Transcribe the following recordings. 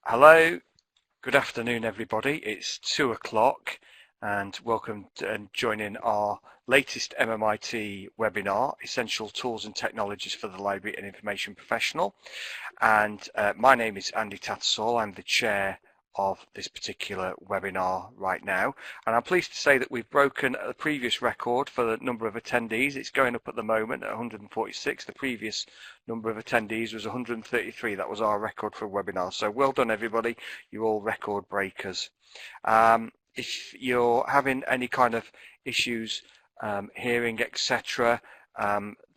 Hello, good afternoon everybody. It's 2 o'clock and welcome and joining our latest MmIT webinar, Essential Tools and Technologies for the Library and Information Professional. And my name is Andy Tattersall. I'm the chair of this particular webinar right now, and I'm pleased to say that we've broken a previous record for the number of attendees. It's going up at the moment at 146. The previous number of attendees was 133. That was our record for a webinar, so well done everybody. You're all record breakers. If you're having any kind of issues hearing, etc.,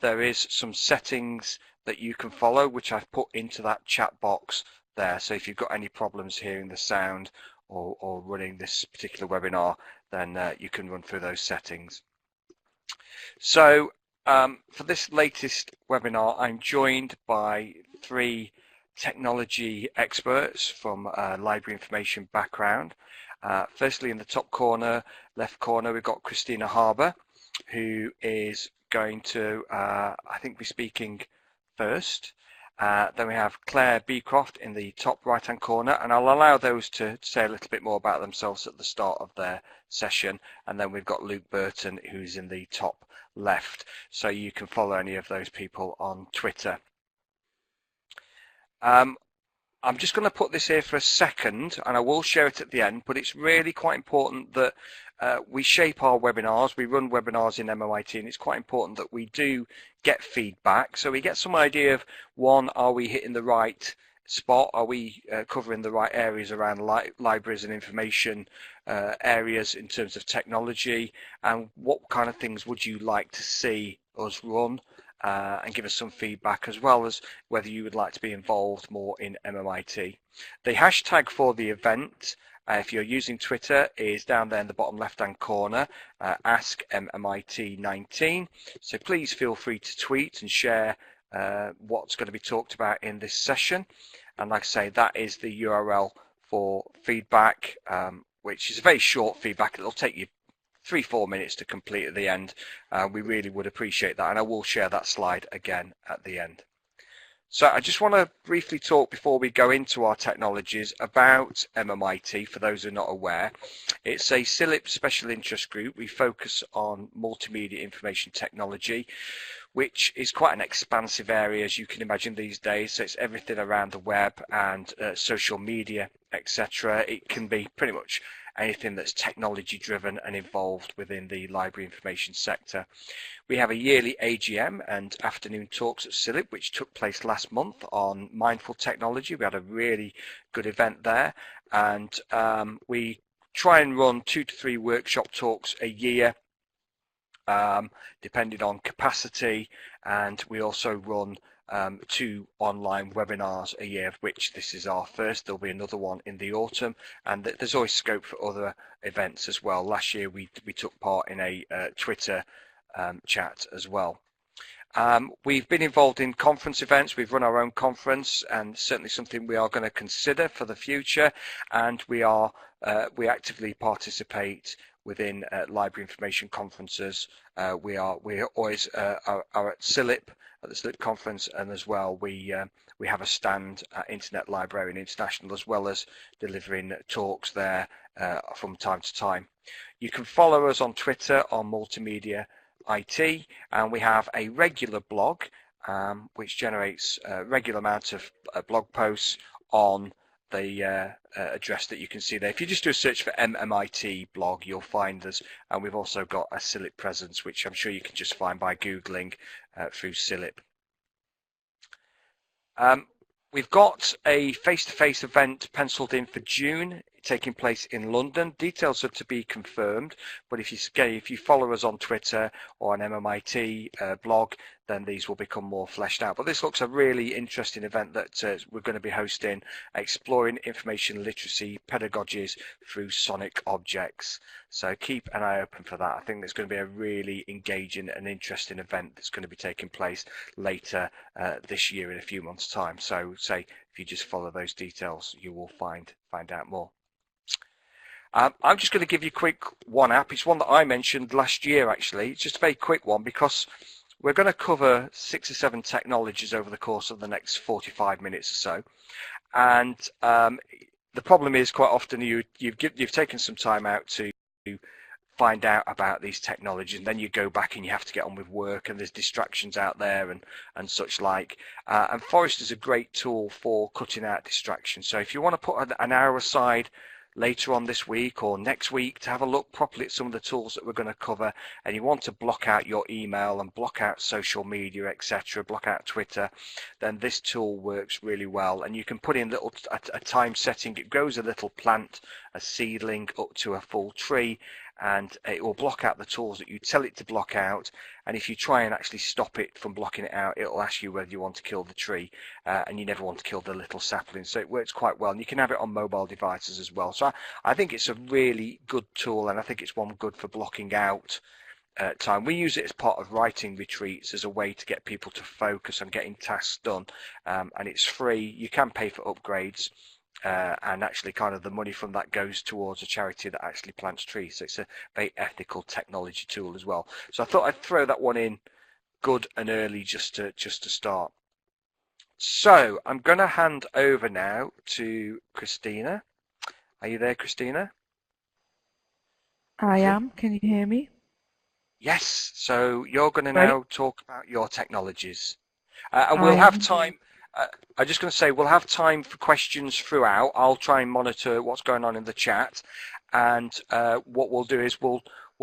there is some settings that you can follow, which I've put into that chat box there. So if you've got any problems hearing the sound or running this particular webinar, then you can run through those settings. So for this latest webinar, I'm joined by three technology experts from a library information background. Firstly, in the top corner, left corner, we've got Christina Harbour, who is going to, I think, be speaking first. Then we have Claire Beecroft in the top right hand corner, and I'll allow those to say a little bit more about themselves at the start of their session. And then we've got Burton, who's in the top left, so you can follow any of those people on Twitter. I'm just going to put this here for a second, and I will share it at the end, but it's really quite important that we shape our webinars. We run webinars in MmIT, and it's quite important that we do get feedback, so we get some idea of, one, are we hitting the right spot? Are we covering the right areas around libraries and information areas in terms of technology, and what kind of things would you like to see us run? And give us some feedback, as well as whether you would like to be involved more in MmIT. The hashtag for the event, if you're using Twitter, is down there in the bottom left hand corner, AskMmIT19. So please feel free to tweet and share what's going to be talked about in this session. And like I say, that is the URL for feedback, which is a very short feedback. It'll take you 3-4 minutes to complete at the end. We really would appreciate that, and I will share that slide again at the end. So I just want to briefly talk, before we go into our technologies, about MmIT for those who are not aware. It's a Cilip special interest group. We focus on multimedia information technology, which is quite an expansive area, as you can imagine these days. So it's everything around the web and social media, etc. It can be pretty much anything that's technology driven and involved within the library information sector. We have a yearly AGM and afternoon talks at Cilip, which took place last month on mindful technology. We had a really good event there, and we try and run 2 to 3 workshop talks a year, depending on capacity, and we also run 2 online webinars a year, of which this is our first. There'll be another one in the autumn, and there's always scope for other events as well. Last year we took part in a Twitter chat as well. We've been involved in conference events. We've run our own conference, and certainly something we are going to consider for the future, and we actively participate within library information conferences. We always are at Cilip, at the Cilip conference, and as well we have a stand at Internet Librarian International, as well as delivering talks there from time to time. You can follow us on Twitter on Multimedia IT, and we have a regular blog which generates a regular amount of blog posts on the address that you can see there. If you just do a search for MmIT blog, you'll find us, and we've also got a Cilip presence, which I'm sure you can just find by Googling through Cilip. We've got a face-to-face event penciled in for June, taking place in London. Details are to be confirmed, but if you follow us on Twitter or on MmIT blog, then these will become more fleshed out. But this looks a really interesting event that we're going to be hosting, exploring information literacy pedagogies through sonic objects. So keep an eye open for that. I think there's going to be a really engaging and interesting event that's going to be taking place later this year in a few months' time. So say if you just follow those details, you will find out more. I'm just going to give you a quick one app. It's one that I mentioned last year, actually. It's just a very quick one, because we're going to cover 6 or 7 technologies over the course of the next 45 minutes or so. And the problem is quite often you've taken some time out to find out about these technologies, and then you go back and you have to get on with work, and there's distractions out there and such like. And Forest is a great tool for cutting out distractions. So if you want to put an hour aside later on this week or next week to have a look properly at some of the tools that we're going to cover, and you want to block out your email and block out social media, etc., block out Twitter, then this tool works really well. And you can put in a time setting. It grows a little plant, a seedling, up to a full tree, and it will block out the tools that you tell it to block out. And if you try and actually stop it from blocking it out, it'll ask you whether you want to kill the tree, and you never want to kill the little sapling. So it works quite well, and you can have it on mobile devices as well. So I think it's a really good tool, and I think it's one good for blocking out time. We use it as part of writing retreats as a way to get people to focus on getting tasks done, and it's free. You can pay for upgrades. And actually kind of the money from that goes towards a charity that actually plants trees. So it's a very ethical technology tool as well. So I thought I'd throw that one in good and early just to start. So I'm going to hand over now to Christina. Are you there, Christina? I am. Can you hear me? Yes. So you're going to now talk about your technologies. And we'll have time. I'm just going to say we'll have time for questions throughout. I'll try and monitor what's going on in the chat, and what we'll do is we'll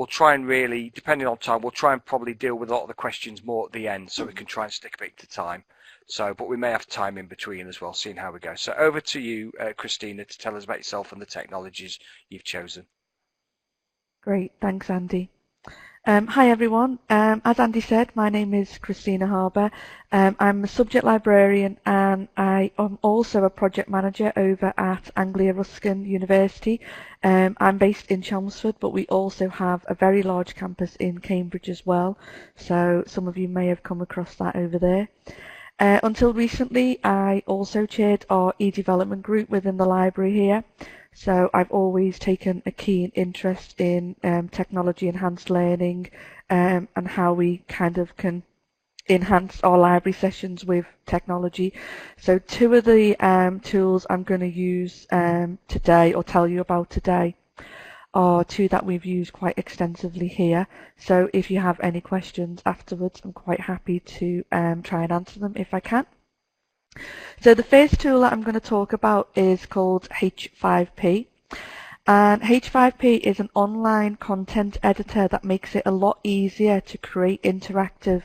try and really, depending on time, we'll try and probably deal with a lot of the questions more at the end, so we can try and stick a bit to time. So, but we may have time in between as well, seeing how we go. So over to you, Christina, to tell us about yourself and the technologies you've chosen. Great, thanks, Andy. Hi everyone, as Andy said, my name is Christina Harbour. I'm a subject librarian, and I am also a project manager over at Anglia Ruskin University. I'm based in Chelmsford, but we also have a very large campus in Cambridge as well, so some of you may have come across that over there. Until recently, I also chaired our e-development group within the library here. So I've always taken a keen interest in technology-enhanced learning, and how we kind of can enhance our library sessions with technology. So 2 of the tools I'm going to use today, or tell you about today, are 2 that we've used quite extensively here. So if you have any questions afterwards, I'm quite happy to try and answer them if I can. So the first tool that I'm going to talk about is called H5P. And H5P is an online content editor that makes it a lot easier to create interactive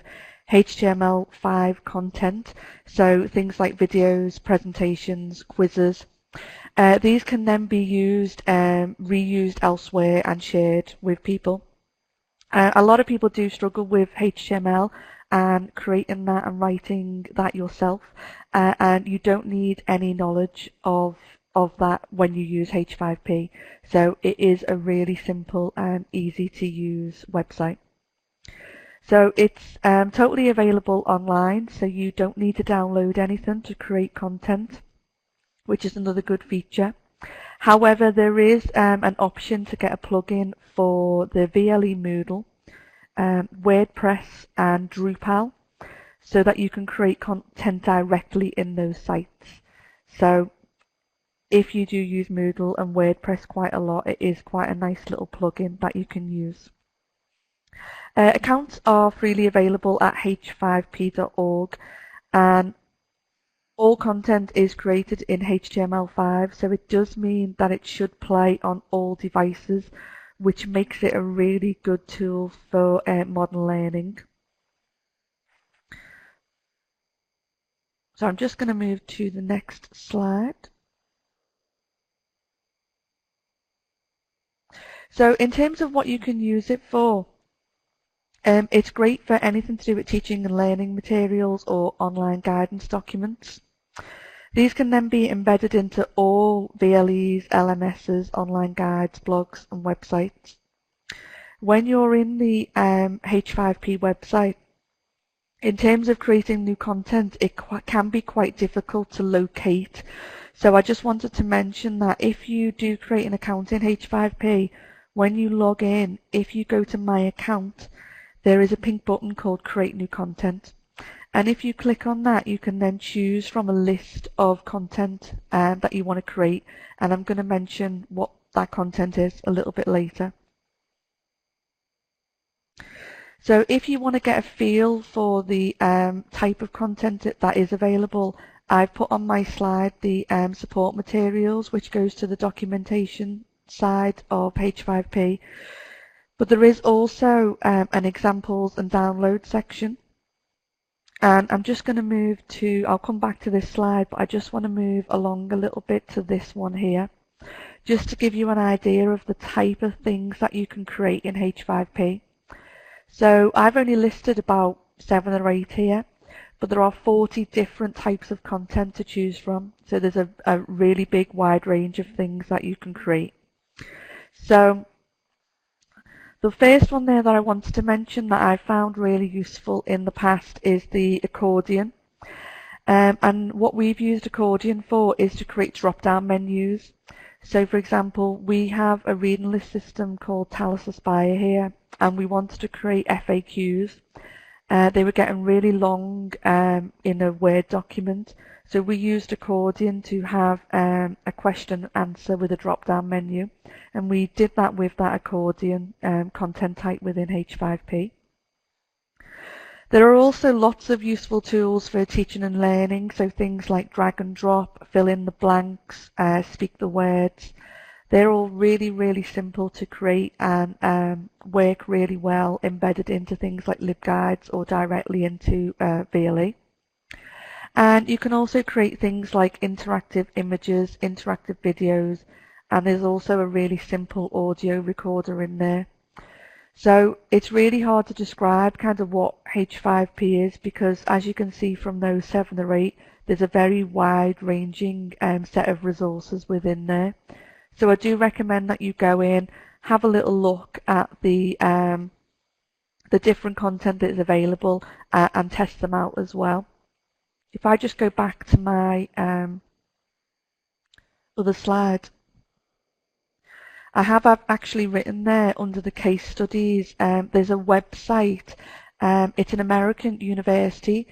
HTML5 content. So things like videos, presentations, quizzes. These can then be used, reused elsewhere and shared with people. A lot of people do struggle with HTML and creating that and writing that yourself, and you don't need any knowledge of that when you use H5P. So it is a really simple and easy to use website. So it's totally available online, so you don't need to download anything to create content, which is another good feature. However, there is an option to get a plugin for the VLE Moodle, WordPress and Drupal, so that you can create content directly in those sites. So if you do use Moodle and WordPress quite a lot, it is quite a nice little plugin that you can use. Accounts are freely available at h5p.org, and all content is created in HTML5, so it does mean that it should play on all devices, which makes it a really good tool for modern learning. So I'm just going to move to the next slide. So in terms of what you can use it for, it's great for anything to do with teaching and learning materials or online guidance documents. These can then be embedded into all VLEs, LMSs, online guides, blogs and websites. When you're in the H5P website, in terms of creating new content, it can be quite difficult to locate. So I just wanted to mention that if you do create an account in H5P, when you log in, if you go to My Account, there is a pink button called Create New Content. And if you click on that, you can then choose from a list of content that you want to create. And I'm going to mention what that content is a little bit later. So if you want to get a feel for the type of content that is available, I've put on my slide the support materials, which goes to the documentation side of H5P. But there is also an examples and download section. And I'm just going to move to, I'll come back to this slide, but I just want to move along a little bit to this one here, just to give you an idea of the type of things that you can create in H5P. So I've only listed about 7 or 8 here, but there are 40 different types of content to choose from. So there's a really big wide range of things that you can create. So the first one there that I wanted to mention that I found really useful in the past is the accordion. And what we've used accordion for is to create drop-down menus. So for example, we have a reading list system called Talis Aspire here, and we wanted to create FAQs. They were getting really long in a Word document, so we used accordion to have a question and answer with a drop-down menu, and we did that with that accordion content type within H5P. There are also lots of useful tools for teaching and learning, so things like drag and drop, fill in the blanks, speak the words. They're all really, really simple to create and work really well embedded into things like LibGuides or directly into VLE. And you can also create things like interactive images, interactive videos, and there's also a really simple audio recorder in there. So it's really hard to describe kind of what H5P is, because as you can see from those 7 or 8, there's a very wide-ranging set of resources within there. So I do recommend that you go in, have a little look at the different content that is available and test them out as well. If I just go back to my other slide, I have actually written there under the case studies, there's a website, it's an American university,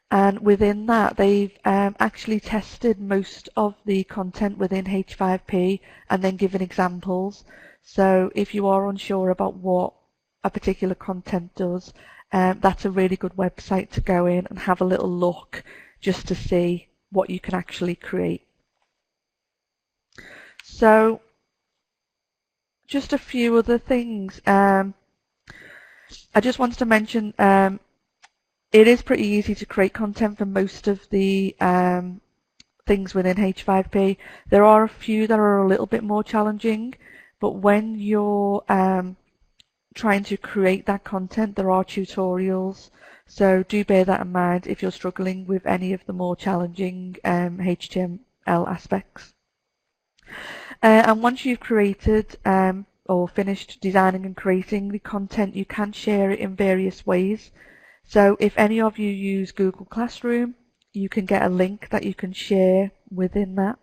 and within that they've actually tested most of the content within H5P and then given examples. So if you are unsure about what a particular content does, that's a really good website to go in and have a little look just to see what you can actually create. So just a few other things. I just wanted to mention it is pretty easy to create content for most of the things within H5P. There are a few that are a little bit more challenging, but when you're trying to create that content, there are tutorials. So do bear that in mind if you're struggling with any of the more challenging HTML aspects. And once you've created or finished designing and creating the content, you can share it in various ways. So if any of you use Google Classroom, you can get a link that you can share within that.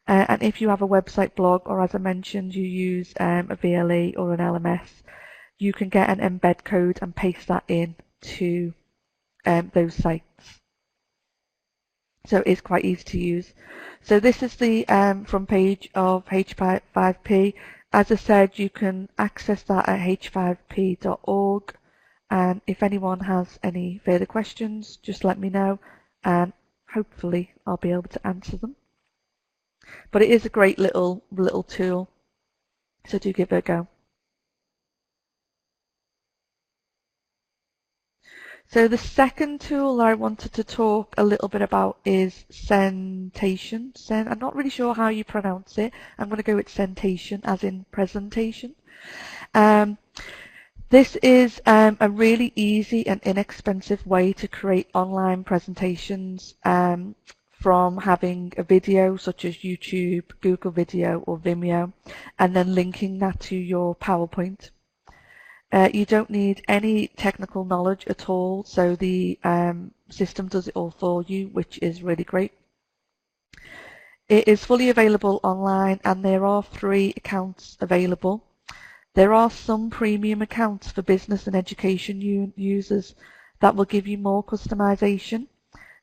And if you have a website blog, or as I mentioned, you use a VLE or an LMS, you can get an embed code and paste that in to those sites. So it's quite easy to use. So this is the front page of H5P. As I said, you can access that at h5p.org. And if anyone has any further questions, just let me know, and hopefully I'll be able to answer them. But it is a great little tool, so do give it a go. So the second tool I wanted to talk a little bit about is Sentation. I'm not really sure how you pronounce it. I'm going to go with Sentation as in presentation. This is a really easy and inexpensive way to create online presentations from having a video such as YouTube, Google Video or Vimeo, and then linking that to your PowerPoint. You don't need any technical knowledge at all, so the system does it all for you, which is really great. It is fully available online, and there are free accounts available. There are some premium accounts for business and education users that will give you more customization.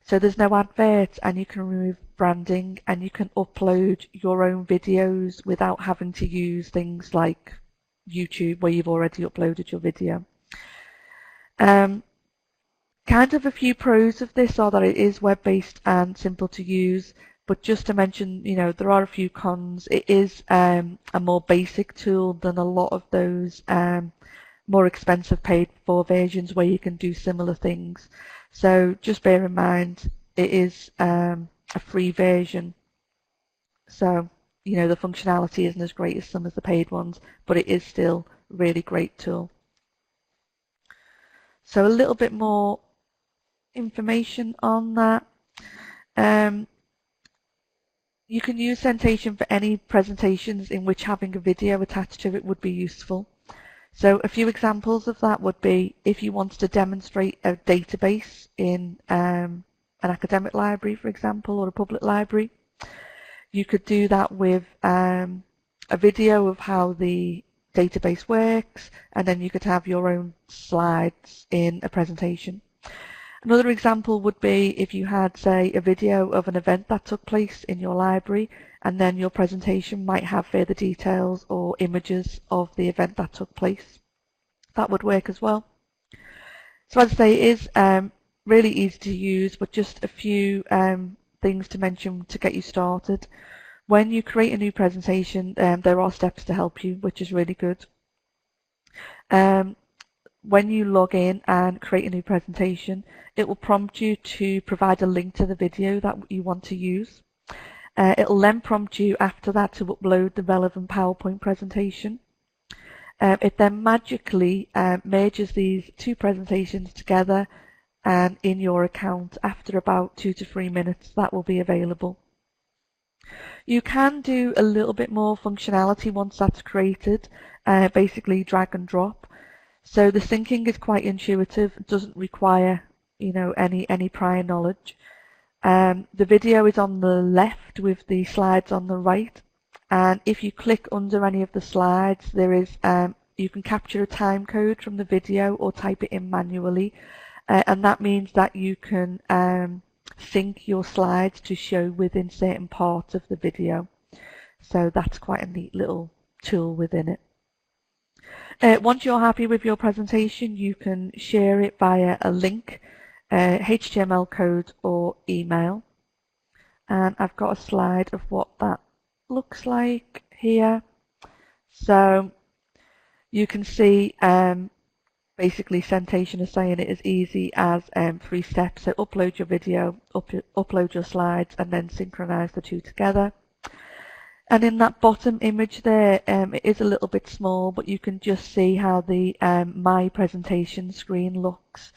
So there's no adverts, and you can remove branding, and you can upload your own videos without having to use things like YouTube where you've already uploaded your video. Kind of a few pros of this are that it is web-based and simple to use, but just to mention, there are a few cons. It is a more basic tool than a lot of those more expensive paid-for versions where you can do similar things. So just bear in mind, it is a free version. So, the functionality isn't as great as some of the paid ones, but it is still a really great tool. So a little bit more information on that. You can use Sentation for any presentations in which having a video attached to it would be useful. So a few examples of that would be if you wanted to demonstrate a database in an academic library, for example, or a public library. You could do that with a video of how the database works, and then you could have your own slides in a presentation. Another example would be if you had, say, a video of an event that took place in your library, and then your presentation might have further details or images of the event that took place. That would work as well. So as I say, it is really easy to use, but just a few things to mention to get you started. When you create a new presentation, there are steps to help you, which is really good. When you log in and create a new presentation, it will prompt you to provide a link to the video that you want to use. It will then prompt you after that to upload the relevant PowerPoint presentation. It then magically merges these two presentations together, and in your account after about 2 to 3 minutes that will be available. You can do a little bit more functionality once that's created, basically drag and drop. So the syncing is quite intuitive, it doesn't require any prior knowledge. The video is on the left with the slides on the right, and if you click under any of the slides, there is you can capture a time code from the video or type it in manually, and that means that you can sync your slides to show within certain parts of the video. So that's quite a neat little tool within it. Once you're happy with your presentation, you can share it via a link, HTML code or email. And I've got a slide of what that looks like here. So you can see basically Sentation is saying it as easy as 3 steps. So upload your video, upload your slides, and then synchronize the two together. And in that bottom image there, it is a little bit small, but you can just see how the My Presentation screen looks.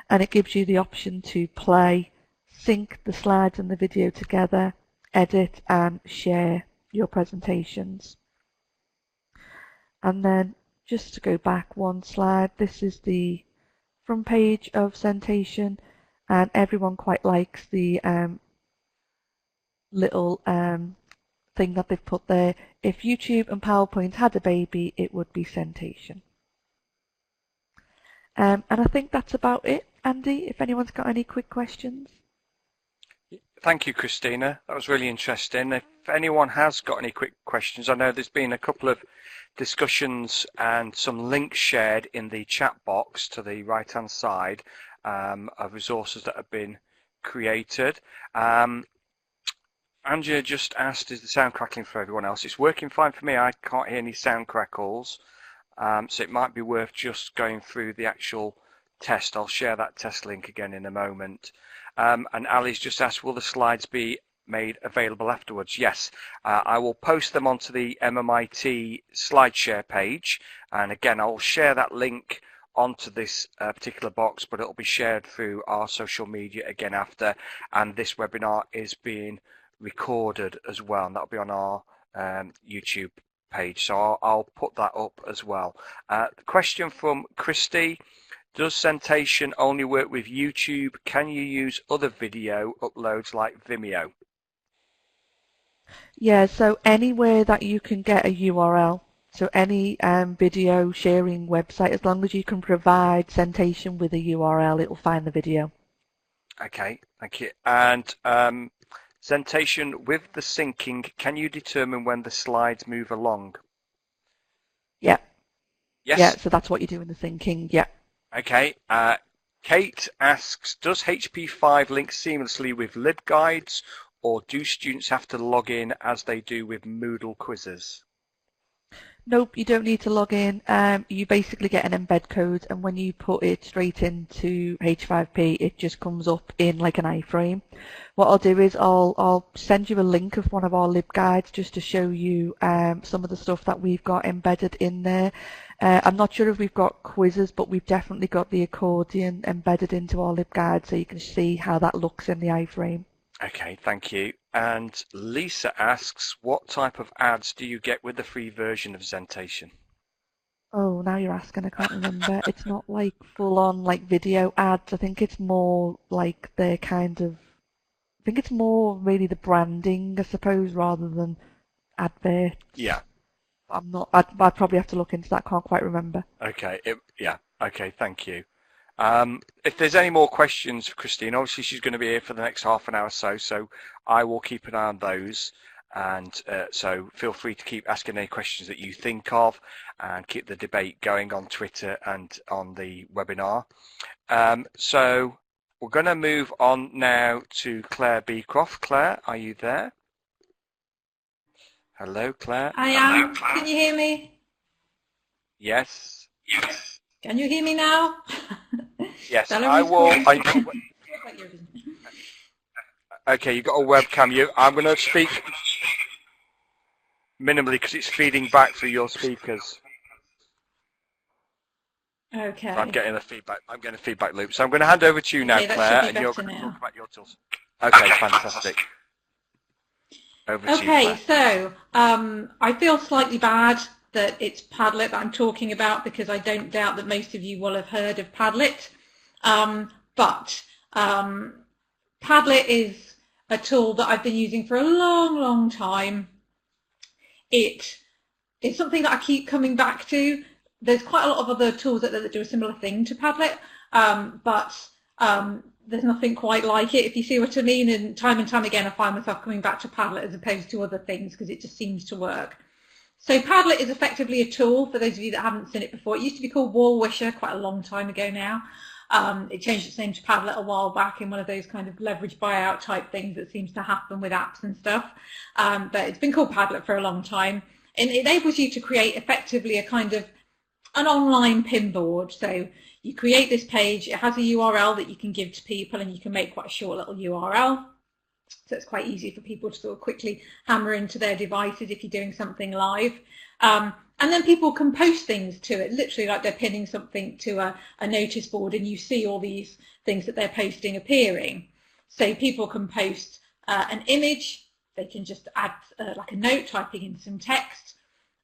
And it gives you the option to play, sync the slides and the video together, edit and share your presentations. And then just to go back one slide, this is the front page of Sentation, and everyone quite likes the little thing that they've put there. If YouTube and PowerPoint had a baby, it would be Sentation. And I think that's about it, Andy, if anyone's got any quick questions. Thank you, Christina. That was really interesting. If anyone has got any quick questions, I know there's been a couple of discussions and some links shared in the chat box to the right-hand side of resources that have been created. Angela just asked, is the sound crackling for everyone else? It's working fine for me. I can't hear any sound crackles. So it might be worth just going through the actual test. I'll share that test link again in a moment. And Ali's just asked, will the slides be made available afterwards? Yes, I will post them onto the MmIT SlideShare page. And again, I will share that link onto this particular box, but it will be shared through our social media again after. And this webinar is being recorded as well, and that'll be on our YouTube page, so I'll put that up as well. The question from Christy: does Sentation only work with YouTube? Can you use other video uploads like Vimeo? Yeah, so anywhere that you can get a URL. So any video sharing website, as long as you can provide Zentation with a URL, it will find the video. Okay, thank you. And Zentation, with the syncing, can you determine when the slides move along? Yeah. Yes. Yeah, so that's what you do in the syncing, yeah. Okay. Kate asks, does HP5 link seamlessly with LibGuides, or do students have to log in as they do with Moodle quizzes? Nope, you don't need to log in. You basically get an embed code, and when you put it straight into H5P, it just comes up in like an iframe. What I'll do is I'll send you a link of one of our LibGuides just to show you some of the stuff that we've got embedded in there. I'm not sure if we've got quizzes, but we've definitely got the accordion embedded into our LibGuide, so you can see how that looks in the iframe. Okay, thank you. And Lisa asks, what type of ads do you get with the free version of Zentation? Oh, now you're asking, I can't remember. It's not like full-on like video ads. I think it's more like the kind of, I think it's more really the branding, I suppose, rather than adverts. Yeah. I'm not, I'd probably have to look into that, can't quite remember. Okay, yeah, okay, thank you. If there's any more questions for Christine, obviously she's going to be here for the next half an hour or so I will keep an eye on those. And so feel free to keep asking any questions that you think of and keep the debate going on Twitter and on the webinar. So we're going to move on now to Claire Beecroft. Claire, are you there? Hello, Claire. I am. Can you hear me? Yes. Yes. Can you hear me now? Yes, I will. Okay, you've got a webcam. I'm going to speak minimally because it's feeding back through your speakers. Okay. So I'm getting a feedback loop. So I'm going to hand over to you now, okay, Claire, and you're going to talk about your tools. Okay, fantastic. Over to you, Claire. So I feel slightly bad that it's Padlet that I'm talking about, because I don't doubt that most of you will have heard of Padlet. But Padlet is a tool that I've been using for a long, long time. It's something that I keep coming back to. There's quite a lot of other tools that do a similar thing to Padlet, but there's nothing quite like it, if you see what I mean. And time again, I find myself coming back to Padlet as opposed to other things because it just seems to work. So Padlet is effectively a tool, for those of you that haven't seen it before. It used to be called Wall-Wisher quite a long time ago now. It changed its name to Padlet a while back in one of those kind of leverage buyout type things that seems to happen with apps and stuff. But it's been called Padlet for a long time. And it enables you to create effectively a kind of an online pinboard. So you create this page, it has a URL that you can give to people, and you can make quite a short little URL. So it's quite easy for people to sort of quickly hammer into their devices if you're doing something live. And then people can post things to it, literally like they're pinning something to a notice board, and you see all these things that they're posting appearing. So people can post an image, they can just add like a note, typing in some text,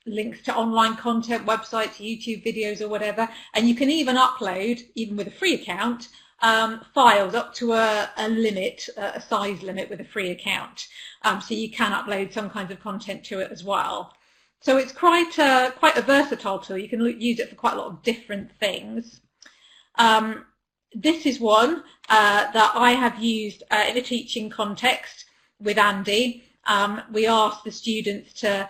links to online content, websites, YouTube videos or whatever, and you can even upload, even with a free account, files up to a limit, a size limit with a free account. So you can upload some kinds of content to it as well. So it's quite a versatile tool. You can use it for quite a lot of different things. This is one that I have used in a teaching context with Andy. We asked the students to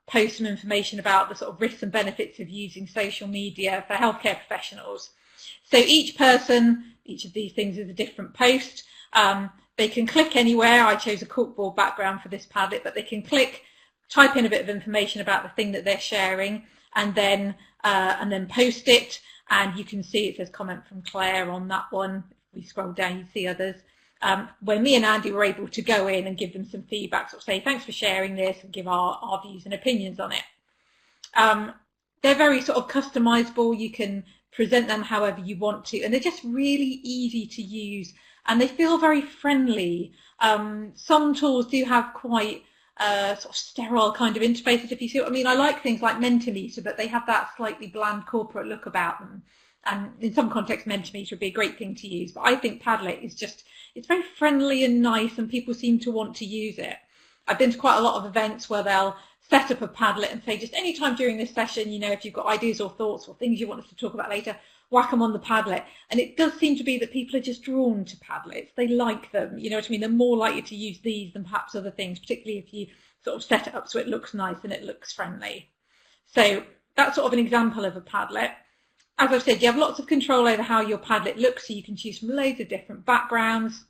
post some information about the sort of risks and benefits of using social media for healthcare professionals. So each person, each of these things is a different post. They can click anywhere. I chose a corkboard background for this Padlet, but they can click, type in a bit of information about the thing that they're sharing, and then post it. And you can see it says comment from Claire on that one. If we scroll down, you see others. Where me and Andy were able to go in and give them some feedback, sort of say thanks for sharing this, and give our views and opinions on it. They're very sort of customizable. You can present them however you want to, and they're just really easy to use, and they feel very friendly. Some tools do have quite sort of sterile kind of interfaces, if you see what I mean. I like things like Mentimeter, but they have that slightly bland corporate look about them. And in some contexts, Mentimeter would be a great thing to use. But I think Padlet is just, it's very friendly and nice, and people seem to want to use it. I've been to quite a lot of events where they'll set up a Padlet and say, just any time during this session, you know, if you've got ideas or thoughts or things you want us to talk about later, whack them on the Padlet. And it does seem to be that people are just drawn to Padlets. They like them, you know what I mean? They're more likely to use these than perhaps other things, particularly if you sort of set it up so it looks nice and it looks friendly. So that's sort of an example of a Padlet. As I've said, you have lots of control over how your Padlet looks, so you can choose from loads of different backgrounds.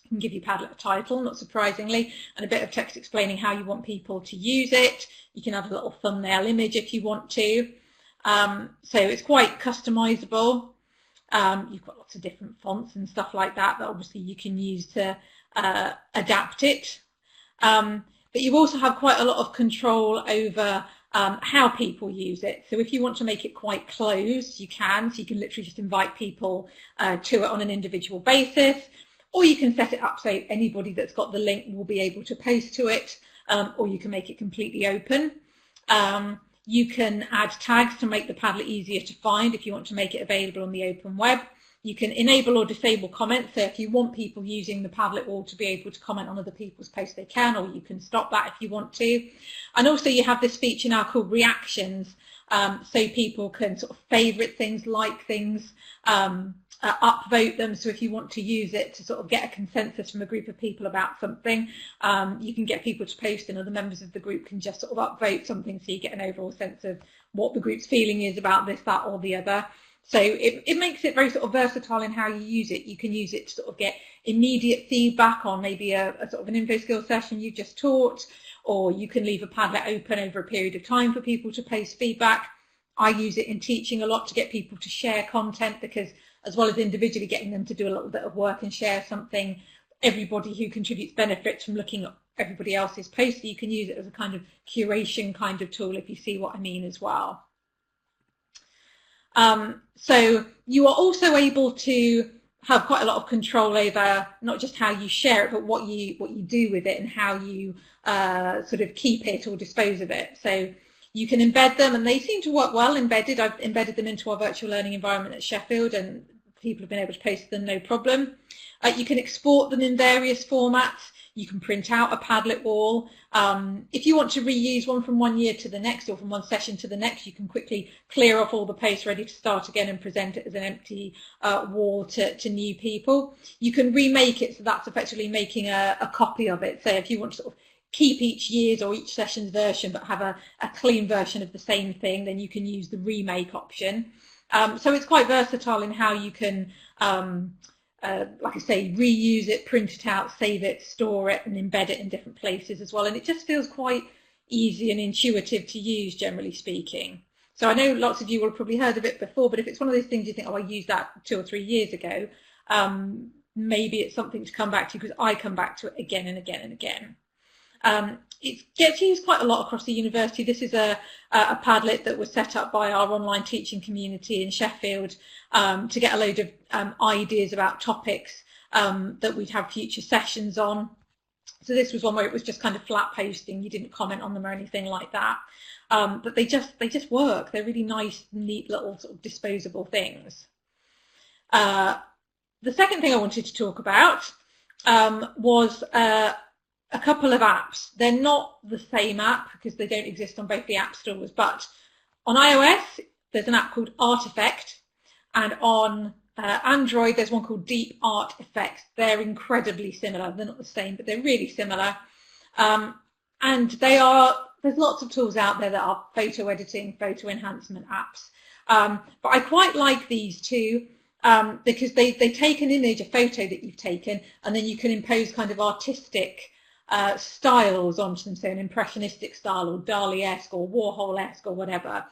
You can give your Padlet a title, not surprisingly, and a bit of text explaining how you want people to use it. You can add a little thumbnail image if you want to. So it's quite customizable. You've got lots of different fonts and stuff like that obviously you can use to adapt it. But you also have quite a lot of control over how people use it. So if you want to make it quite closed, you can. So you can literally just invite people to it on an individual basis, or you can set it up so anybody that's got the link will be able to post to it, or you can make it completely open. You can add tags to make the Padlet easier to find if you want to make it available on the open web. You can enable or disable comments, so if you want people using the Padlet wall to be able to comment on other people's posts, they can, or you can stop that if you want to. And also you have this feature now called reactions, so people can sort of favourite things, like things, upvote them. So if you want to use it to sort of get a consensus from a group of people about something, you can get people to post and other members of the group can just sort of upvote something, so you get an overall sense of what the group's feeling is about this, that or the other. So it makes it very sort of versatile in how you use it. You can use it to sort of get immediate feedback on maybe a sort of an info skills session you just taught, or you can leave a Padlet open over a period of time for people to post feedback. I use it in teaching a lot to get people to share content, because as well as individually getting them to do a little bit of work and share something, everybody who contributes benefits from looking at everybody else's posts. So you can use it as a kind of curation kind of tool, if you see what I mean as well. So you are also able to have quite a lot of control over not just how you share it, but what you do with it and how you sort of keep it or dispose of it. So you can embed them, and they seem to work well embedded. I've embedded them into our virtual learning environment at Sheffield, and people have been able to post them no problem. You can export them in various formats. You can print out a Padlet wall. If you want to reuse one from one year to the next, or from one session to the next, you can quickly clear off all the posts ready to start again and present it as an empty wall to new people. You can remake it, so that's effectively making a copy of it. So if you want to sort of keep each year's or each session's version but have a clean version of the same thing, then you can use the remake option. So it's quite versatile in how you can like I say, reuse it, print it out, save it, store it, and embed it in different places as well. And it just feels quite easy and intuitive to use, generally speaking. So I know lots of you will have probably heard of it before, but if it's one of those things you think, oh, I used that 2 or 3 years ago, maybe it's something to come back to, because I come back to it again and again and again. It gets used quite a lot across the university. This is a Padlet that was set up by our online teaching community in Sheffield to get a load of ideas about topics that we'd have future sessions on. So this was one where it was just kind of flat posting. You didn't comment on them or anything like that. But they just work. They're really nice, neat little sort of disposable things. The second thing I wanted to talk about was a couple of apps. They're not the same app because they don't exist on both the app stores, but on iOS there's an app called Artifact, and on Android there's one called Deep Art Effects. They're incredibly similar. They're not the same, but they're really similar. And there's lots of tools out there that are photo editing, photo enhancement apps. But I quite like these two because they take an image, a photo that you've taken, and then you can impose kind of artistic styles onto them, so an impressionistic style or Dali-esque or Warhol-esque or whatever.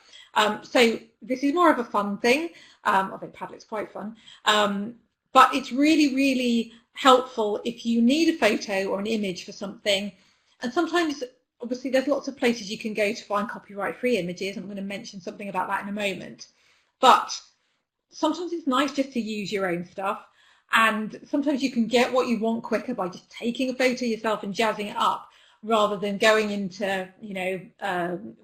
So this is more of a fun thing. I think Padlet's quite fun. But it's really, really helpful if you need a photo or an image for something. And sometimes, obviously, there's lots of places you can go to find copyright-free images. I'm going to mention something about that in a moment. But sometimes it's nice just to use your own stuff. And sometimes you can get what you want quicker by just taking a photo yourself and jazzing it up, rather than going into, you know,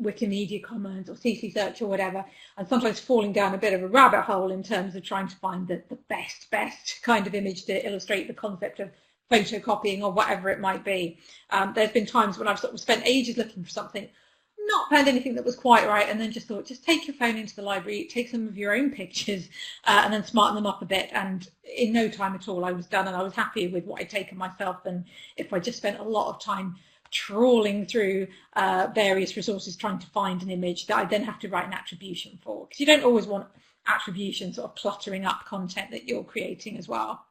Wikimedia Commons or CC Search or whatever, and sometimes falling down a bit of a rabbit hole in terms of trying to find the best kind of image to illustrate the concept of photocopying or whatever it might be. There's been times when I've sort of spent ages looking for something, not found anything that was quite right, and then just thought, just take your phone into the library, take some of your own pictures, and then smarten them up a bit. And in no time at all, I was done, and I was happy with what I'd taken myself than if I just spent a lot of time trawling through various resources trying to find an image that I then have to write an attribution for, because you don't always want attribution sort of cluttering up content that you're creating as well.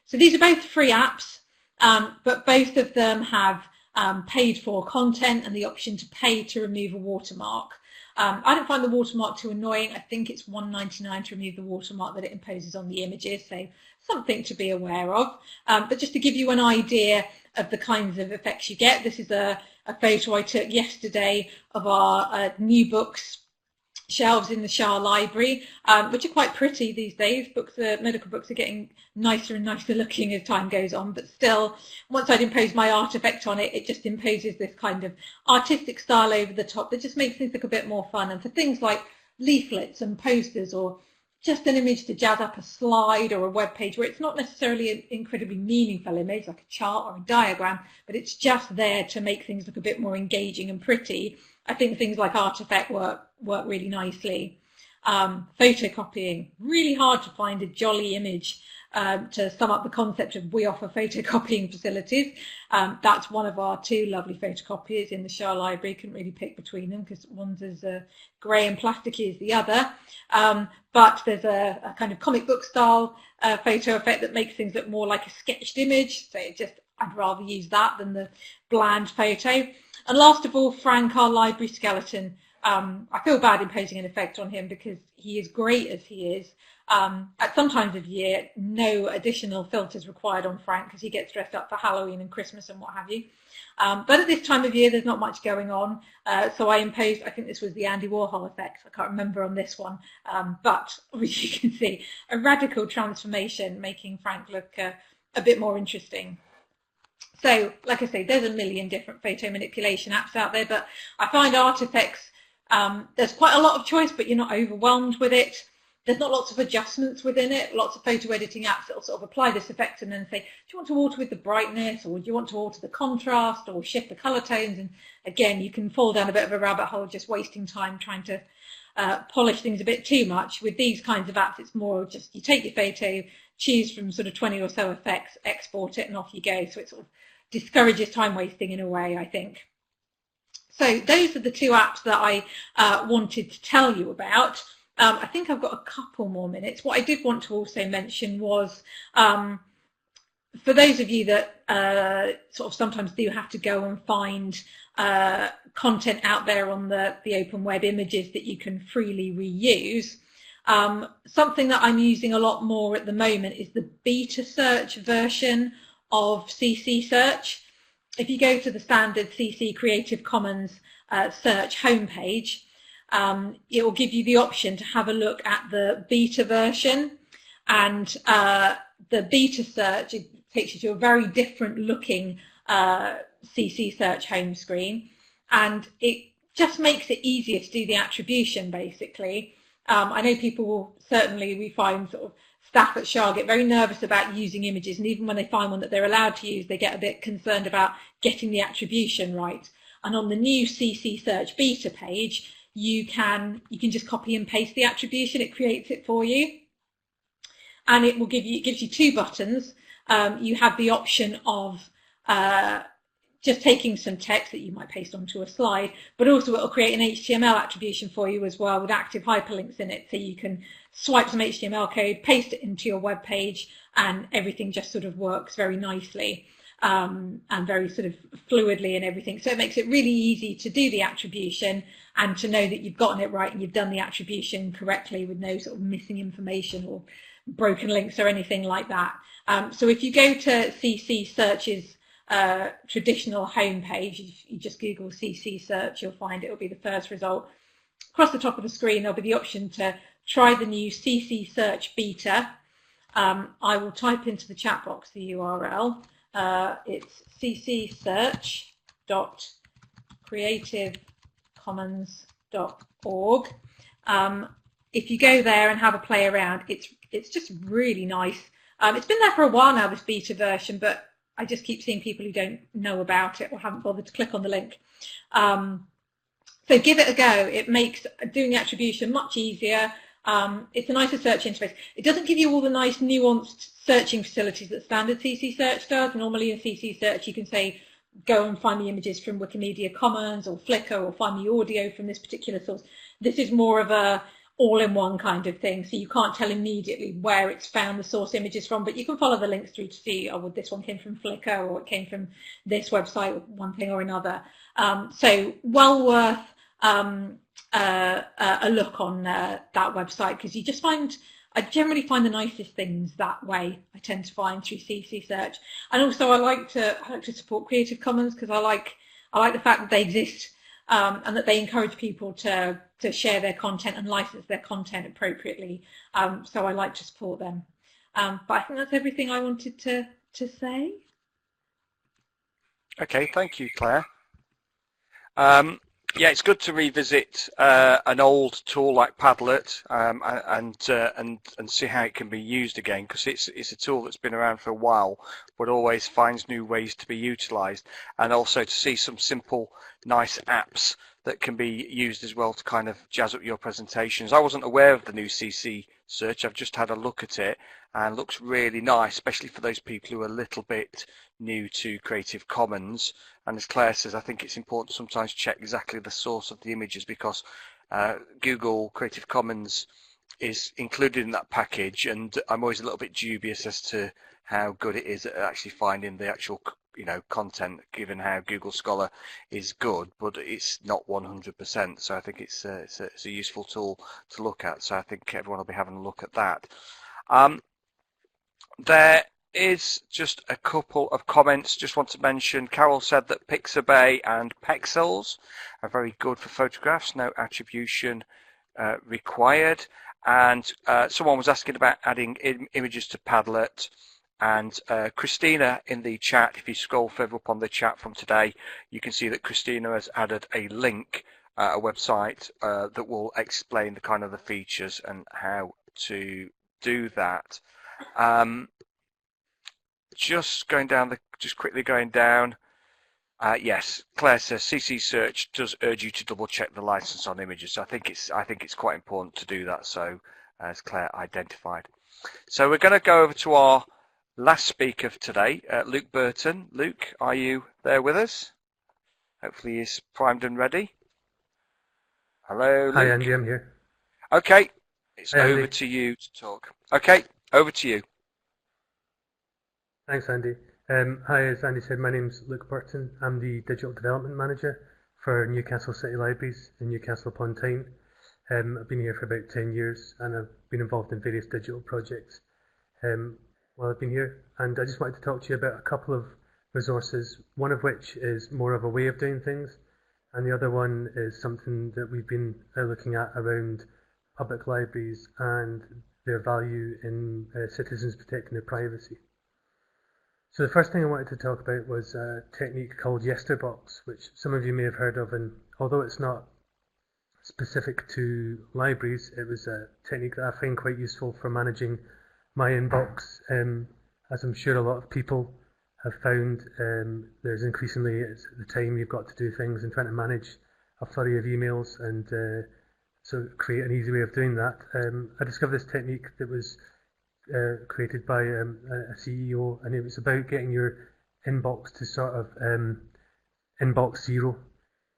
So these are both free apps, but both of them have paid for content and the option to pay to remove a watermark. I don't find the watermark too annoying. I think it's £1.99 to remove the watermark that it imposes on the images, so something to be aware of. But just to give you an idea of the kinds of effects you get, this is a photo I took yesterday of our new books shelves in the Shah Library, which are quite pretty these days. Medical books are getting nicer and nicer looking as time goes on, but still, once I'd imposed my art effect on it, it just imposes this kind of artistic style over the top that just makes things look a bit more fun. And for things like leaflets and posters, or just an image to jazz up a slide or a web page where it's not necessarily an incredibly meaningful image like a chart or a diagram, but it's just there to make things look a bit more engaging and pretty, I think things like art effect work really nicely. Photocopying, really hard to find a jolly image to sum up the concept of we offer photocopying facilities. That's one of our two lovely photocopiers in the Shah Library. Couldn't really pick between them because one's as grey and plasticky as the other. But there's a kind of comic book style photo effect that makes things look more like a sketched image. So I'd rather use that than the bland photo. And last of all, Frank, our library skeleton. I feel bad imposing an effect on him because he is great as he is. At some times of year, no additional filters required on Frank because he gets dressed up for Halloween and Christmas and what have you. But at this time of year, there's not much going on. So I imposed, I think this was the Andy Warhol effect. I can't remember on this one. But obviously you can see a radical transformation, making Frank look a bit more interesting. So, like I say, there's a million different photo manipulation apps out there, but I find art effects, there's quite a lot of choice, but you're not overwhelmed with it. There's not lots of adjustments within it. Lots of photo editing apps that will sort of apply this effect and then say, do you want to alter with the brightness, or do you want to alter the contrast, or shift the color tones? And again, you can fall down a bit of a rabbit hole just wasting time trying to polish things a bit too much. With these kinds of apps, it's more just you take your photo, choose from sort of 20 or so effects, export it, and off you go. So it sort of discourages time wasting in a way, I think. So those are the two apps that I wanted to tell you about. I think I've got a couple more minutes. What I did want to also mention was, for those of you that sort of sometimes do have to go and find content out there on the open web, images that you can freely reuse, something that I'm using a lot more at the moment is the beta search version of CC Search. If you go to the standard CC Creative Commons search homepage, it will give you the option to have a look at the beta version, and the beta search, it takes you to a very different looking CC Search home screen, and it just makes it easier to do the attribution basically. I know people will certainly, we find sort of staff at Shah get very nervous about using images, and even when they find one that they're allowed to use, they get a bit concerned about getting the attribution right. And on the new CC Search beta page, you can just copy and paste the attribution. It creates it for you, and it will give you, it gives you two buttons. You have the option of just taking some text that you might paste onto a slide, but also it will create an HTML attribution for you as well with active hyperlinks in it, so you can swipe some HTML code, paste it into your web page, and everything just sort of works very nicely and very sort of fluidly and everything. So it makes it really easy to do the attribution and to know that you've gotten it right and you've done the attribution correctly with no sort of missing information or broken links or anything like that. So if you go to CC Search's traditional homepage, if you just Google CC Search, you'll find it will be the first result. Across the top of the screen, there'll be the option to try the new CC Search beta. I will type into the chat box the URL. It's ccsearch.creativecommons.org. If you go there and have a play around, it's just really nice. It's been there for a while now, this beta version, but I just keep seeing people who don't know about it or haven't bothered to click on the link. So give it a go. It makes doing attribution much easier. It's a nicer search interface. It doesn't give you all the nice nuanced searching facilities that standard CC Search does. Normally in CC Search you can say, go and find the images from Wikimedia Commons or Flickr, or find the audio from this particular source. This is more of a all-in-one kind of thing, so you can't tell immediately where it's found the source images from, but you can follow the links through to see, oh, well, this one came from Flickr, or it came from this website, one thing or another. So well worth a look on that website, because you just find, I generally find the nicest things that way. I tend to find through CC Search, and also I like to support Creative Commons, because I like the fact that they exist, and that they encourage people to share their content and license their content appropriately. So I like to support them. But I think that's everything I wanted to say. Okay, thank you, Claire. Yeah, it's good to revisit an old tool like Padlet and see how it can be used again, because it's a tool that's been around for a while, but always finds new ways to be utilised, and also to see some simple, nice apps that can be used as well to kind of jazz up your presentations. I wasn't aware of the new CC Search. I've just had a look at it, and it looks really nice, especially for those people who are a little bit new to Creative Commons. And as Claire says, I think it's important to sometimes check exactly the source of the images, because Google Creative Commons is included in that package, and I'm always a little bit dubious as to how good it is at actually finding the actual content, given how Google Scholar is good, but it's not 100%. So I think it's a useful tool to look at. So I think everyone will be having a look at that. There is just a couple of comments. Just want to mention, Carol said that Pixabay and Pexels are very good for photographs, no attribution required. And someone was asking about adding images to Padlet. And Christina in the chat, if you scroll further up on the chat from today, you can see that Christina has added a link, a website that will explain the kind of the features and how to do that. Just quickly going down. Yes, Claire says CC Search does urge you to double check the license on images. So I think it's quite important to do that. So as Claire identified. So we're going to go over to our last speaker of today, Luke Burton. Luke, are you there with us? Hopefully he's primed and ready. Hello, Luke. Hi, Andy, I'm here. Okay, it's Hi, over Andy. to you to talk. Okay, over to you. Thanks, Andy. Hi, as Andy said, my name's Luke Burton. I'm the Digital Development Manager for Newcastle City Libraries in Newcastle upon Tyne. I've been here for about 10 years, and I've been involved in various digital projects while I've been here. And I just wanted to talk to you about a couple of resources, one of which is more of a way of doing things, and the other one is something that we've been looking at around public libraries and their value in citizens protecting their privacy. So the first thing I wanted to talk about was a technique called Yesterbox, which some of you may have heard of, and although it's not specific to libraries, it was a technique that I find quite useful for managing my inbox, as I'm sure a lot of people have found. There's increasingly, at the time, you've got to do things and trying to manage a flurry of emails, and so create an easy way of doing that. I discovered this technique that was created by a CEO, and it was about getting your inbox to sort of inbox zero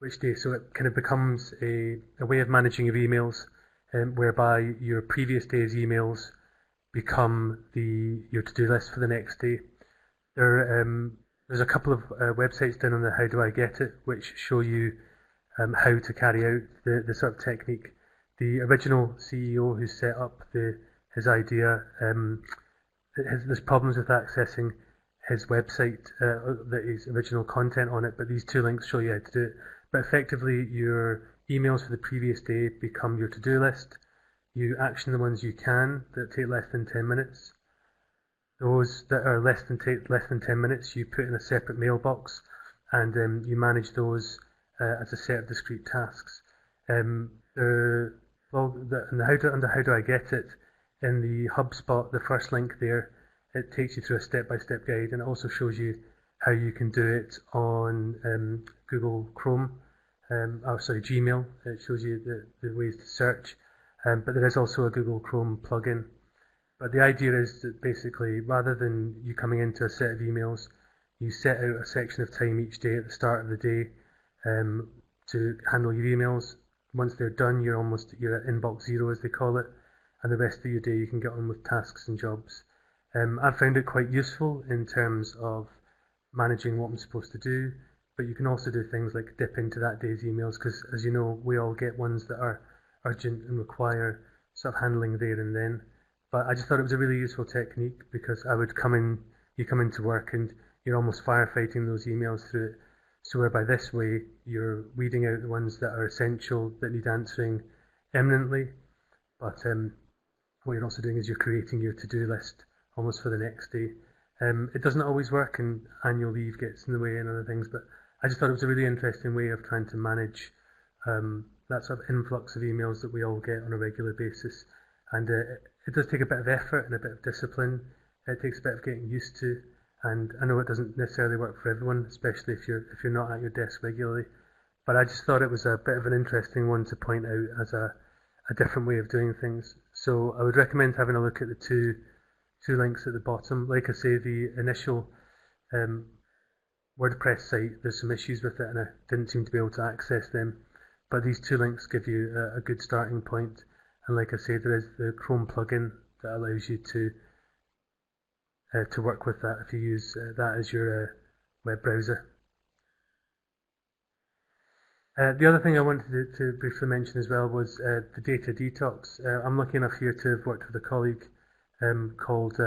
each day. So it kind of becomes a way of managing your emails, whereby your previous day's emails become your to-do list for the next day. There's a couple of websites down on the How Do I Get It, which show you how to carry out the sort of technique. The original CEO who set up his idea, there's problems with accessing his website, his original content on it, but these two links show you how to do it. But effectively, your emails for the previous day become your to-do list. You action the ones you can that take less than 10 minutes. Those that are less than 10 minutes, you put in a separate mailbox, and you manage those as a set of discrete tasks. Under How Do I Get It, in the HubSpot, the first link there, it takes you through a step-by-step guide, and it also shows you how you can do it on Google Chrome. Gmail. It shows you the ways to search, but there is also a Google Chrome plugin. But the idea is that basically, rather than you coming into a set of emails, you set out a section of time each day at the start of the day to handle your emails. Once they're done, you're at inbox zero, as they call it, and the rest of your day you can get on with tasks and jobs. I've found it quite useful in terms of managing what I'm supposed to do, but you can also do things like dip into that day's emails, because as you know, we all get ones that are urgent and require sort of handling there and then. But I just thought it was a really useful technique, because you come into work and you're almost firefighting those emails through it. So whereby this way, you're weeding out the ones that are essential, that need answering imminently. But what you're also doing is you're creating your to-do list almost for the next day. It doesn't always work, and annual leave gets in the way and other things, but I just thought it was a really interesting way of trying to manage that sort of influx of emails that we all get on a regular basis. And it does take a bit of effort and a bit of discipline. It takes a bit of getting used to. And I know it doesn't necessarily work for everyone, especially if you're not at your desk regularly. But I just thought it was a bit of an interesting one to point out as a different way of doing things. So I would recommend having a look at the two links at the bottom. Like I say, the initial WordPress site, there's some issues with it, and I didn't seem to be able to access them. But these two links give you a good starting point. And like I say, there is the Chrome plugin that allows you to work with that if you use that as your web browser. The other thing I wanted to briefly mention as well was the data detox. I'm lucky enough here to have worked with a colleague called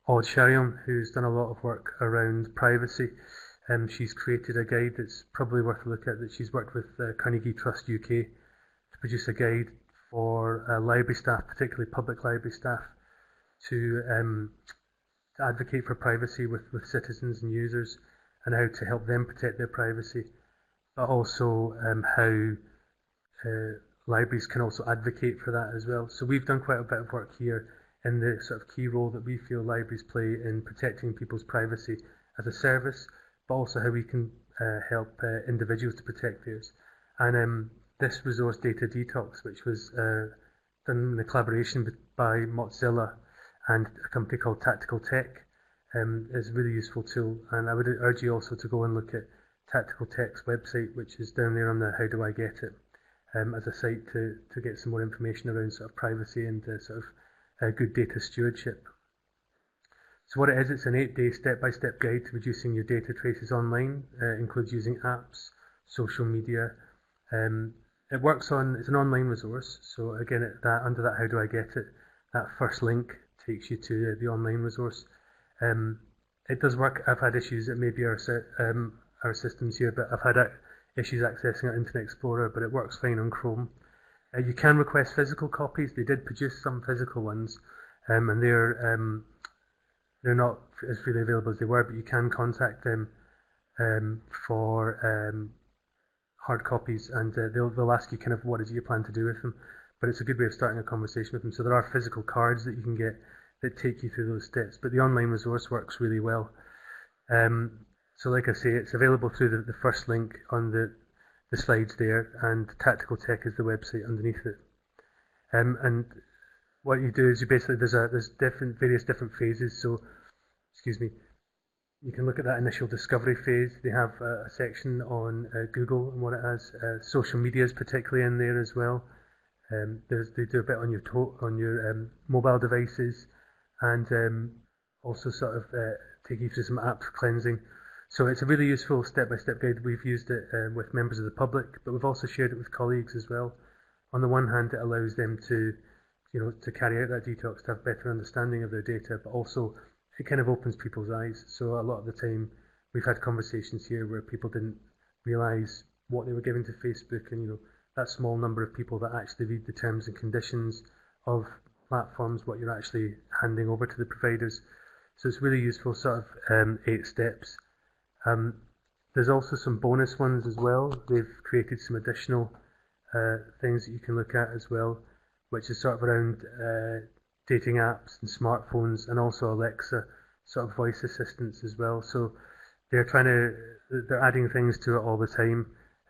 Odd Sharion, who's done a lot of work around privacy. She's created a guide that's probably worth a look at, that she's worked with Carnegie Trust UK to produce a guide for library staff, particularly public library staff, to advocate for privacy with citizens and users, and how to help them protect their privacy, but also how libraries can also advocate for that as well. So we've done quite a bit of work here in the sort of key role that we feel libraries play in protecting people's privacy as a service, but also how we can help individuals to protect theirs. And this resource, Data Detox, which was done in a collaboration by Mozilla and a company called Tactical Tech, is a really useful tool. And I would urge you also to go and look at Tactical Tech's website, which is down there on the How Do I Get It, as a site to get some more information around sort of privacy and sort of good data stewardship. So what it is, it's an 8-day step-by-step guide to reducing your data traces online. It includes using apps, social media. It's an online resource. So again, under that How Do I Get It, that first link takes you to the online resource. It does work. I've had issues. It may be our systems here, but I've had issues accessing our Internet Explorer, but it works fine on Chrome. You can request physical copies. They did produce some physical ones, and they're not as freely available as they were, but you can contact them for hard copies, and they'll ask you kind of what is it you plan to do with them. But it's a good way of starting a conversation with them. So there are physical cards that you can get that take you through those steps, but the online resource works really well. So like I say, it's available through the first link on the slides there, and Tactical Tech is the website underneath it. And what you do is you basically, there's various different phases. So, excuse me, you can look at that initial discovery phase. They have a section on Google and what it has. Social media is particularly in there as well. They do a bit on your mobile devices, and also sort of take you through some app cleansing. So it's a really useful step-by-step guide. We've used it with members of the public, but we've also shared it with colleagues as well. On the one hand, it allows them to carry out that detox, to have better understanding of their data, but also it kind of opens people's eyes. So a lot of the time, we've had conversations here where people didn't realise what they were giving to Facebook, and that small number of people that actually read the terms and conditions of platforms, what you're actually handing over to the providers. So it's really useful, sort of 8 steps. There's also some bonus ones as well. They've created some additional things that you can look at as well, which is sort of around dating apps and smartphones, and also Alexa sort of voice assistants as well. So they're adding things to it all the time.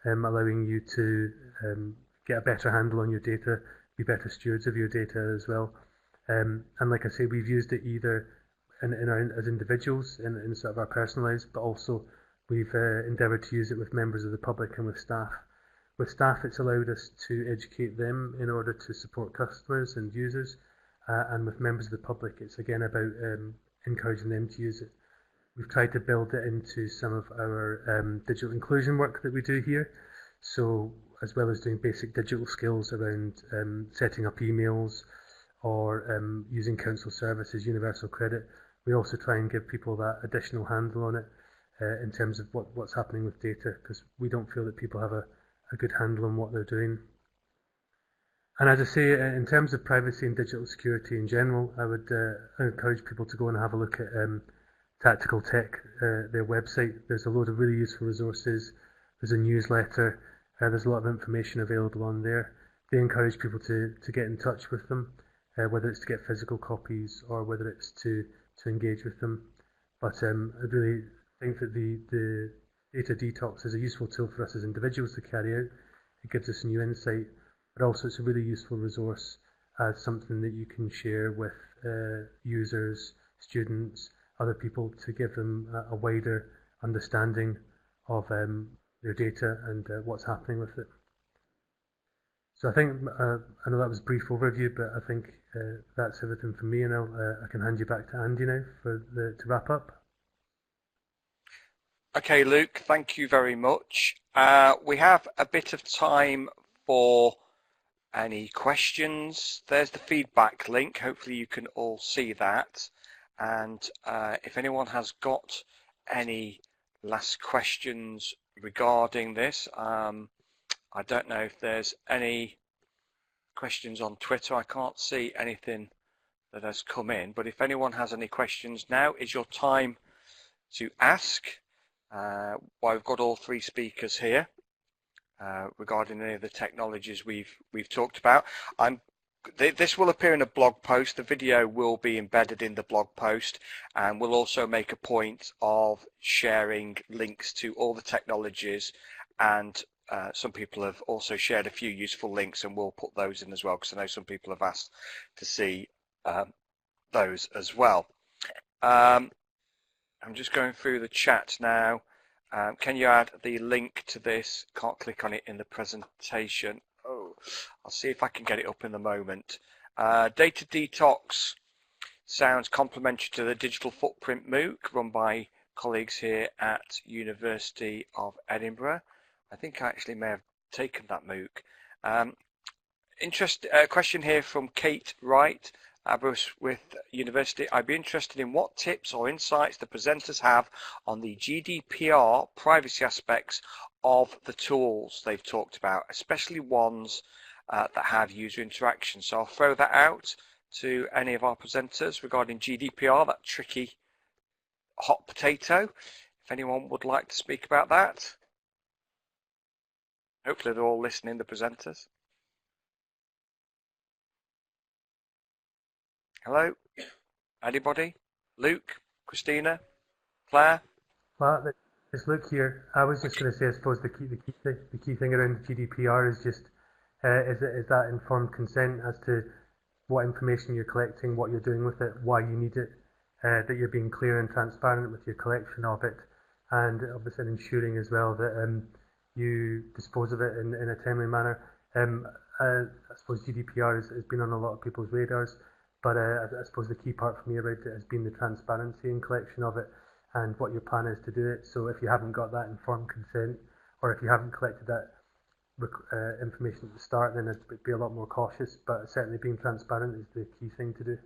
allowing you to get a better handle on your data, be better stewards of your data as well. And like I say, we've used it either as individuals in sort of our personal lives, but also we've endeavoured to use it with members of the public and with staff. With staff, it's allowed us to educate them in order to support customers and users, and with members of the public, it's again about encouraging them to use it. We've tried to build it into some of our digital inclusion work that we do here. So as well as doing basic digital skills around setting up emails or using council services, universal credit, we also try and give people that additional handle on it in terms of what's happening with data, because we don't feel that people have a good handle on what they're doing. And as I say, in terms of privacy and digital security in general, I would encourage people to go and have a look at Tactical Tech, their website. There's a load of really useful resources. There's a newsletter. There's a lot of information available on there. They encourage people to get in touch with them, whether it's to get physical copies or whether it's to engage with them. But I really think that the data detox is a useful tool for us as individuals to carry out. It gives us new insight, but also it's a really useful resource as something that you can share with users, students, other people, to give them a wider understanding of their data and what's happening with it. So I think, I know that was a brief overview, but I think that's everything from me, and I can hand you back to Andy now to wrap up. Okay, Luke, thank you very much. We have a bit of time for any questions. There's the feedback link. Hopefully you can all see that. And if anyone has got any last questions regarding this, I don't know if there's any questions on Twitter. I can't see anything that has come in, but if anyone has any questions, now is your time to ask. Well, we've got all three speakers here regarding any of the technologies we've talked about. This will appear in a blog post. The video will be embedded in the blog post, and we'll also make a point of sharing links to all the technologies, and some people have also shared a few useful links, and we'll put those in as well, because I know some people have asked to see those as well. I'm just going through the chat now. Can you add the link to this? Can't click on it in the presentation. Oh, I'll see if I can get it up in the moment. Data Detox sounds complementary to the Digital Footprint MOOC run by colleagues here at University of Edinburgh. I think I actually may have taken that MOOC. Question here from Kate Wright, Aberystwyth University. I'd be interested in what tips or insights the presenters have on the GDPR privacy aspects of the tools they've talked about, especially ones that have user interaction. So I'll throw that out to any of our presenters regarding GDPR, that tricky hot potato. If anyone would like to speak about that. Hopefully they're all listening, the presenters. Hello? Anybody? Luke? Christina? Claire? Well, it's Luke here. I was just going to say, I suppose the key thing around GDPR is just is that informed consent as to what information you're collecting, what you're doing with it, why you need it, that you're being clear and transparent with your collection of it, and obviously ensuring as well that you dispose of it in a timely manner. I suppose GDPR has been on a lot of people's radars, but I suppose the key part for me about it has been the transparency and collection of it and what your plan is to do it. So if you haven't got that informed consent, or if you haven't collected that information at the start, then it'd be a lot more cautious, but certainly being transparent is the key thing to do.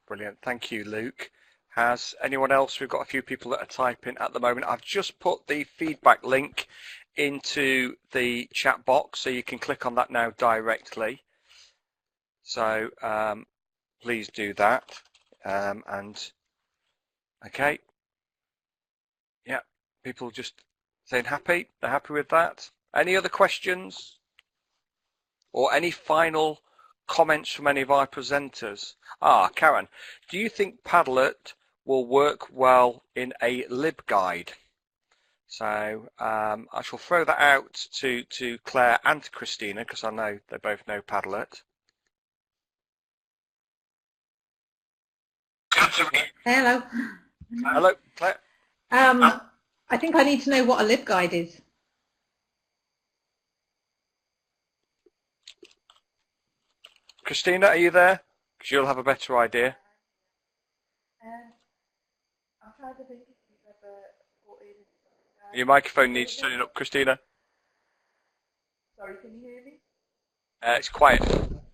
Brilliant. Thank you, Luke. Has anyone else? We've got a few people that are typing at the moment. I've just put the feedback link into the chat box, so you can click on that now directly. So please do that. And okay, yeah, people just saying happy. They're happy with that. Any other questions or any final comments from any of our presenters? Karen, do you think Padlet will work well in a LibGuide? So I shall throw that out to Claire and to Christina, because I know they both know Padlet. Hello. Hello, Claire. I think I need to know what a libguide is. Christina, are you there? Because you'll have a better idea. I'll try to think if you've ever put in... Your microphone needs turning up, Christina. Sorry, can you hear me? It's quiet.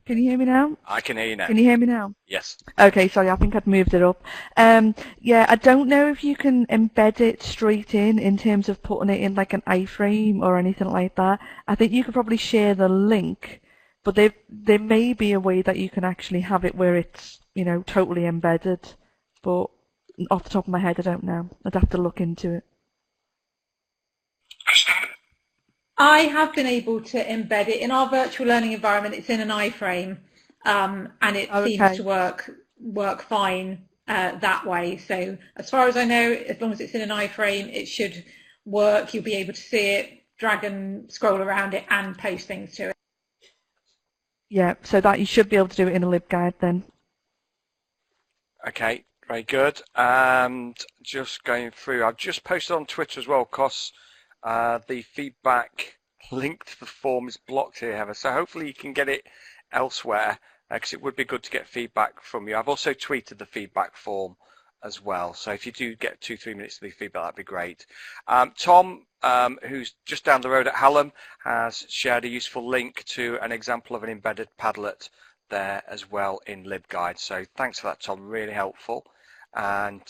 Can you hear me now? I can hear you now. Can you hear me now? Yes. Okay, sorry, I think I'd moved it up. Yeah, I don't know if you can embed it straight in terms of putting it in like an iframe or anything like that. I think you could probably share the link, but there may be a way that you can actually have it where it's, you know, totally embedded. But off the top of my head, I don't know. I'd have to look into it. I have been able to embed it in our virtual learning environment. It's in an iframe, and it seems to work fine that way. So as far as I know, as long as it's in an iframe, it should work. You'll be able to see it, drag and scroll around it, and post things to it. Yeah, so that you should be able to do it in a libguide then. Okay, very good. And just going through, I've just posted on Twitter as well, because the feedback link to the form is blocked here, Heather. So hopefully you can get it elsewhere, because it would be good to get feedback from you. I've also tweeted the feedback form as well. So if you do get 2-3 minutes to leave feedback, that'd be great. Tom, who's just down the road at Hallam, has shared a useful link to an example of an embedded Padlet there as well in libguide. So thanks for that, Tom. Really helpful. And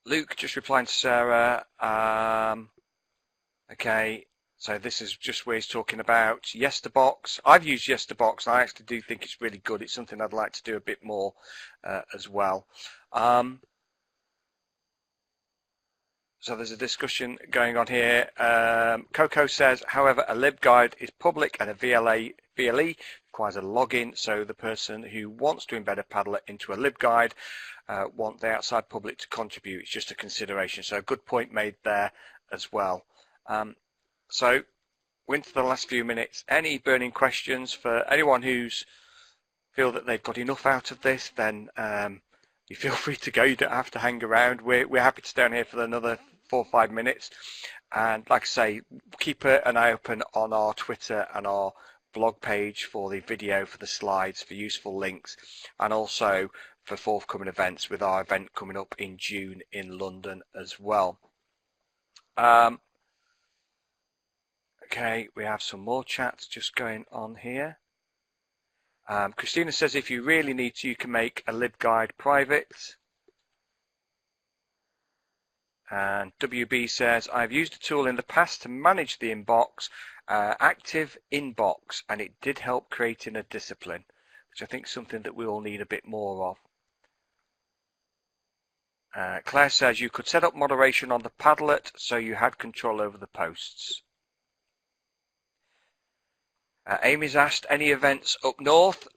Luke just replying to Sarah. Okay, so this is just where he's talking about Yesterbox. I've used Yesterbox, and I actually do think it's really good. It's something I'd like to do a bit more as well. So there's a discussion going on here. Coco says, however, a libguide is public and a VLE requires a login, so the person who wants to embed a Padlet into a libguide want the outside public to contribute. It's just a consideration. So a good point made there as well. So we're into the last few minutes. Any burning questions for anyone who's feel that they've got enough out of this, then you feel free to go. You don't have to hang around. We're happy to stay on here for another 4 or 5 minutes. And like I say, keep an eye open on our Twitter and our blog page for the video, for the slides, for useful links, and also for forthcoming events, with our event coming up in June in London as well. Okay, we have some more chats just going on here. Christina says, if you really need to, you can make a libguide private. And WB says, I've used a tool in the past to manage the inbox, active inbox, and it did help creating a discipline, which I think is something that we all need a bit more of. Claire says, you could set up moderation on the Padlet so you had control over the posts. Amy's asked, any events up north?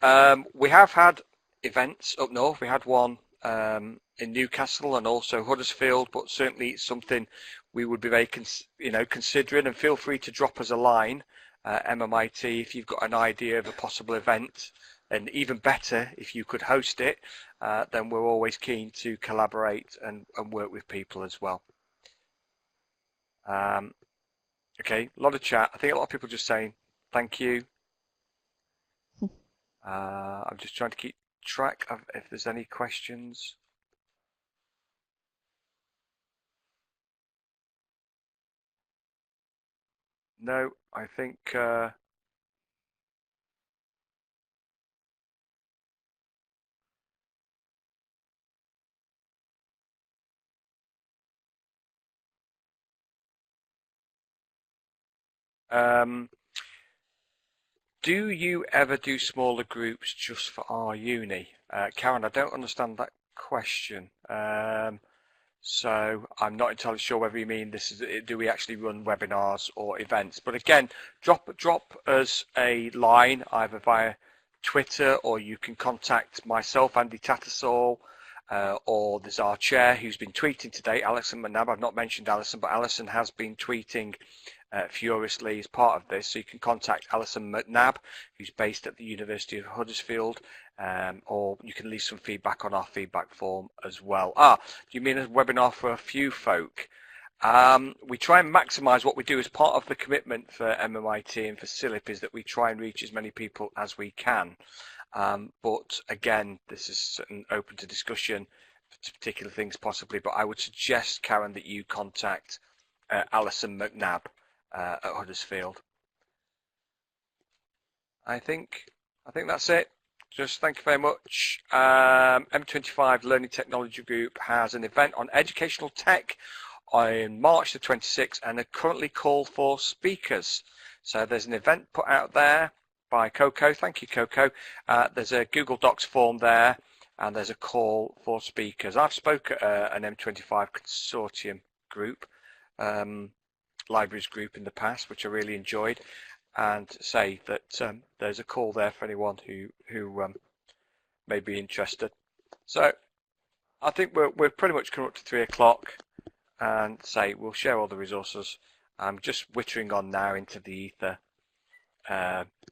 We have had events up north. We had one in Newcastle and also Huddersfield, but certainly it's something we would be very considering, and feel free to drop us a line, MmIT, if you've got an idea of a possible event, and even better, if you could host it, then we're always keen to collaborate and work with people as well. Okay, a lot of chat. I think a lot of people just saying thank you. I'm just trying to keep track of if there's any questions. No, I think do you ever do smaller groups just for our uni? Karen, I don't understand that question. So I'm not entirely sure whether you mean this is, do we actually run webinars or events? But again, drop us a line either via Twitter, or you can contact myself, Andy Tattersall, or there's our chair who's been tweeting today, Alison McNabb. I've not mentioned Alison, but Alison has been tweeting furiously as part of this, so you can contact Alison McNabb, who's based at the University of Huddersfield, or you can leave some feedback on our feedback form as well. Do you mean a webinar for a few folk? We try and maximise what we do as part of the commitment for MmIT and for Cilip, is that we try and reach as many people as we can. But again, this is open to discussion for particular things possibly, but I would suggest, Karen, that you contact Alison McNabb at Huddersfield. I think that's it. Just thank you very much. M25 Learning Technology Group has an event on educational tech on March the 26th, and they currently call for speakers. So there's an event put out there by Coco. Thank you, Coco. There's a Google Docs form there, and there's a call for speakers. I've spoken at an M25 consortium group, libraries group in the past, which I really enjoyed, and say that there's a call there for anyone who may be interested. So I think we're pretty much coming up to 3 o'clock, and say we'll share all the resources. I'm just wittering on now into the ether.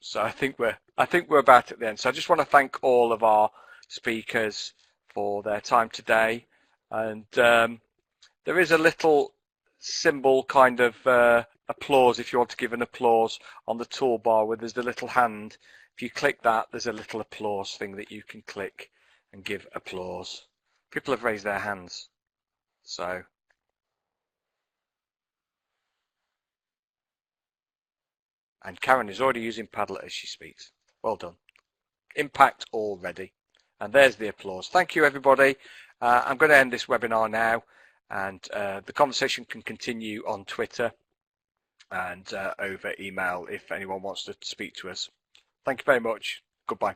So I think we're about at the end. So I just want to thank all of our speakers for their time today, and there is a little symbol kind of applause, if you want to give an applause, on the toolbar where there's the little hand. If you click that, there's a little applause thing that you can click and give applause. People have raised their hands, so. And Karen is already using Padlet as she speaks. Well done. Impact already. And there's the applause. Thank you, everybody. I'm going to end this webinar now, and the conversation can continue on Twitter and over email if anyone wants to speak to us. Thank you very much. Goodbye.